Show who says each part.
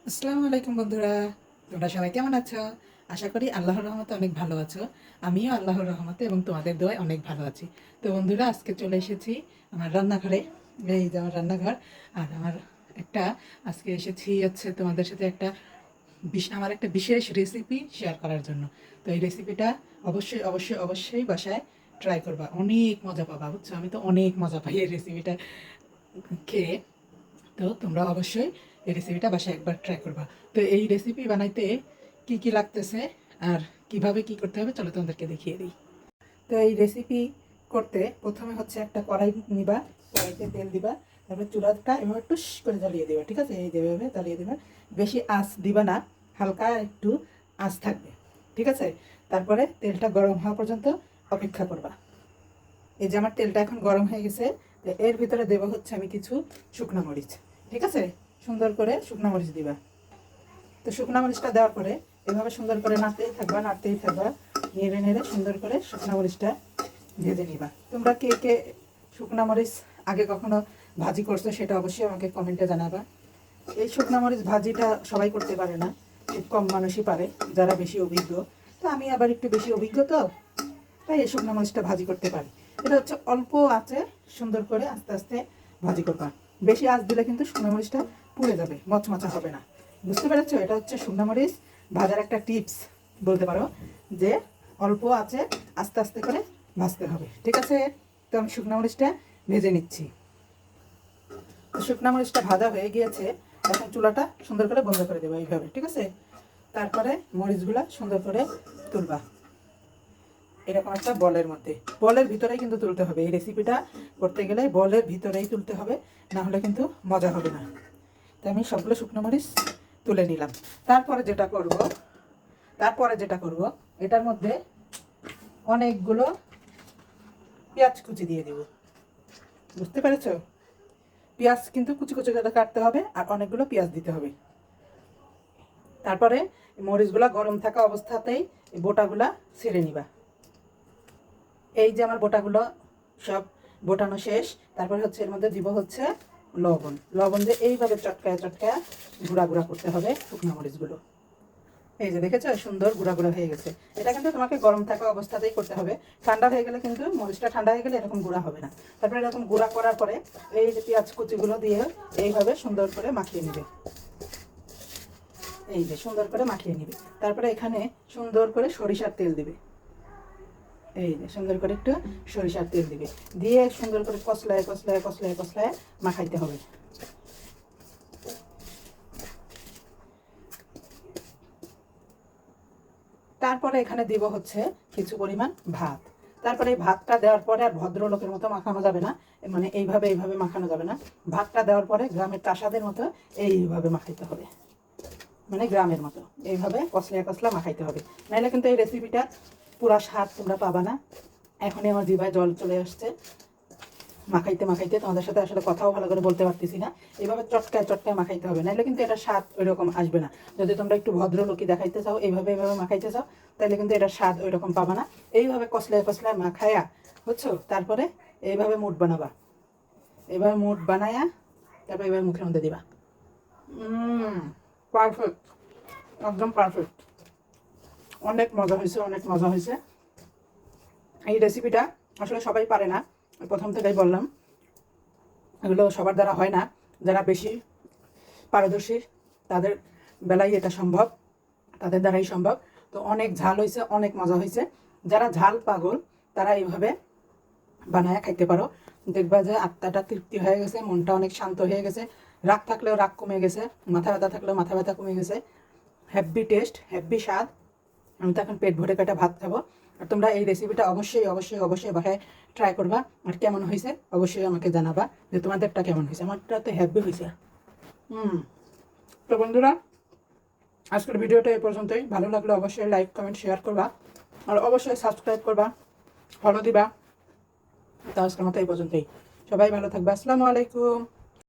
Speaker 1: আসসালামু আলাইকুম বন্ধুরা, তোমরা সবাই কেমন আছো? আশা করি আল্লাহর রহমতে অনেক ভালো আছো। আমিও আল্লাহর রহমতে এবং তোমাদের দোয়ায় অনেক ভালো আছি। তো বন্ধুরা, আজকে চলে এসেছি আমার রান্নাঘরে। এই যে আমার রান্নাঘর। আর একটা আজকে এসেছি হচ্ছে তোমাদের সাথে আমার একটা বিশেষ রেসিপি শেয়ার করার জন্য। তো এই রেসিপিটা অবশ্যই অবশ্যই অবশ্যই বাসায় ট্রাই করবা, অনেক মজা পাবা। বুঝছো, আমি তো অনেক মজা পাই এই রেসিপিটা খেয়ে। তো তোমরা অবশ্যই এই রেসিপিটা বাসায় একবার ট্রাই করবা। তো এই রেসিপি বানাইতে কি কি লাগতেছে আর কিভাবে কি করতে হবে, চলো তোমাদেরকে দেখিয়ে দিই। তো এই রেসিপি করতে প্রথমে হচ্ছে একটা কড়াই নিবা, কড়াইতে তেল দিবা, তারপরে চুলাটা এভাবে টুস করে জ্বালিয়ে দেবা। ঠিক আছে, এই যেভাবে জ্বালিয়ে দেবা, বেশি আঁচ দিবা না, হালকা একটু আঁচ থাকবে। ঠিক আছে, তারপরে তেলটা গরম হওয়া পর্যন্ত অপেক্ষা করবা। এই যে আমার তেলটা এখন গরম হয়ে গেছে, তো এর ভিতরে দেবো হচ্ছে আমি কিছু শুকনো মরিচ। ঠিক আছে, সুন্দর করে শুকনো মরিচ দিবা। তো শুকনো মরিচটা দেওয়ার পরে এভাবে সুন্দর করে নাড়তেই থাকবা, নেড়ে নেড়ে সুন্দর করে শুকনো মরিচটা ভেজে নিবা। তোমরা কে কে শুকনো মরিচ আগে কখনো ভাজি করছো সেটা অবশ্যই আমাকে কমেন্টে জানাবা। এই শুকনো মরিচ ভাজিটা সবাই করতে পারে না, খুব কম মানুষই পারে যারা বেশি অভিজ্ঞ। তো আমি আবার একটু বেশি অভিজ্ঞ, তো তাই এই শুকনো মরিচটা ভাজি করতে পারি। এটা হচ্ছে অল্প আঁচে সুন্দর করে আস্তে আস্তে ভাজি করবা। বেশি আঁচ দিলে কিন্তু শুকনো মরিচটা পুড়ে যাবে, মচমচা হবে না। বুঝতে পেরেছো? এটা হচ্ছে শুকনো মরিচ ভাজার একটা টিপস বলতে পারো, যে অল্প আঁচে আস্তে আস্তে করে ভাজতে হবে। ঠিক আছে, তো আমি শুকনো মরিচটা ভেজে নিচ্ছি। তো শুকনো মরিচটা ভাজা হয়ে গিয়েছে, এখন চুলাটা সুন্দর করে বন্ধ করে দেবো এইভাবে। ঠিক আছে, তারপরে মরিচগুলা সুন্দর করে তুলবা এরকম একটা বলের মধ্যে। বলের ভিতরেই কিন্তু তুলতে হবে, এই রেসিপিটা করতে গেলে বলের ভিতরেই তুলতে হবে, না হলে কিন্তু মজা হবে না। তো আমি সবগুলো শুকনো মরিচ তুলে নিলাম। তারপরে যেটা করব, এটার মধ্যে অনেকগুলো পেঁয়াজ কুচি দিয়ে দেব। বুঝতে পেরেছো? পেঁয়াজ কিন্তু কুচি কুচি করে কাটতে হবে আর অনেকগুলো পেঁয়াজ দিতে হবে। তারপরে মরিচগুলা গরম থাকা অবস্থাতেই বোটাগুলা ছেড়ে নিবা। এই যে আমার বোটাগুলো সব বোটানো শেষ। তারপরে হচ্ছে এর মধ্যে দিব হচ্ছে লবণ। লবণ দিয়ে এইভাবে চটকায় চটকায় গুঁড়া গুঁড়া করতে হবে শুকনো মরিচগুলো। এই যে দেখেছো, সুন্দর গুঁড়া গুঁড়া হয়ে গেছে। এটা কিন্তু তোমাকে গরম থাকা অবস্থাতেই করতে হবে, ঠান্ডা হয়ে গেলে কিন্তু মরিচটা ঠান্ডা হয়ে গেলে এরকম গুঁড়া হবে না। তারপরে এরকম গুঁড়া করার পরে এই যে পেঁয়াজ কুচিগুলো দিয়ে এইভাবে সুন্দর করে মাখিয়ে নিবে। এই যে সুন্দর করে মাখিয়ে নিবে। তারপরে এখানে সুন্দর করে সরিষার তেল দিবে। এই যে সুন্দর করে একটু সরিষার তেল দিবে, দিয়ে সুন্দর করে কষলায় কষলায় কষলায় কষলায় মাখাইতে হবে। তারপরে এখানে দিব হচ্ছে কিছু পরিমাণ ভাত। তারপরে এই ভাতটা দেওয়ার পরে আর ভদ্রলোকের মতো মাখানো যাবে না, মানে এইভাবে এইভাবে মাখানো যাবে না। ভাতটা দেওয়ার পরে গ্রামের প্রাসাদের মতো এইভাবে মাখাইতে হবে, মানে গ্রামের মতো এইভাবে কষলা কষলা মাখাইতে হবে। নাহলে কিন্তু এই রেসিপিটা পুরা স্বাদ তোমরা পাবা না। এখনই আমার জিভায় জল চলে আসছে মাখাইতে মাখাইতে, তোমাদের সাথে আসলে কথাও ভালো করে বলতে পারতেছি না। এইভাবে চটকায় চটকায় মাখাইতে হবে, নাহলে কিন্তু এটা স্বাদ ওই রকম আসবে না। যদি তোমরা একটু ভদ্রলোকই দেখাইতে চাও, এইভাবে এইভাবে মাখাইতে চাও, তাহলে কিন্তু এটা স্বাদ ওই রকম পাবা না। এইভাবে কষলায় কষলায় মাখায়া, বুঝছো? তারপরে এইভাবে মুঠ বানাবা। এইভাবে মুঠ বানায়া তারপরে এইভাবে মুখের মধ্যে দিবা। পারফেক্ট, একদম পারফেক্ট। অনেক মজা হয়েছে, অনেক মজা হয়েছে। এই রেসিপিটা আসলে সবাই পারে না, প্রথম থেকেই বললাম, এগুলো সবার দ্বারা হয় না। যারা বেশি পারদর্শী তাদের বেলায় এটা সম্ভব, তাদের দ্বারাই সম্ভব। তো অনেক ঝাল হয়েছে, অনেক মজা হয়েছে। যারা ঝাল পাগল তারা এইভাবে বানায় খাইতে পারো, দেখবা যে আত্মাটা তৃপ্তি হয়ে গেছে, মনটা অনেক শান্ত হয়ে গেছে, রাগ থাকলেও রাগ কমে গেছে, মাথা ব্যথা থাকলেও মাথা ব্যথা কমে গেছে। হ্যাপি টেস্ট, হ্যাপি স্বাদ। আমি তো এখন পেট ভরে পেটে ভাত খাবো। আর তোমরা এই রেসিপিটা অবশ্যই অবশ্যই অবশ্যই বাসায় ট্রাই করবা, আর কেমন হয়েছে অবশ্যই আমাকে জানাবা যে তোমাদেরটা কেমন হয়েছে। আমারটা তো হ্যাপি হয়েছে। হুম। তো বন্ধুরা, আজকের ভিডিওটা এই পর্যন্তই। ভালো লাগলে অবশ্যই লাইক কমেন্ট শেয়ার করবা, আর অবশ্যই সাবস্ক্রাইব করবা, ফলো দিবা। তো আজকের মতো এই পর্যন্তই। সবাই ভালো থাকবে। আসসালামু আলাইকুম।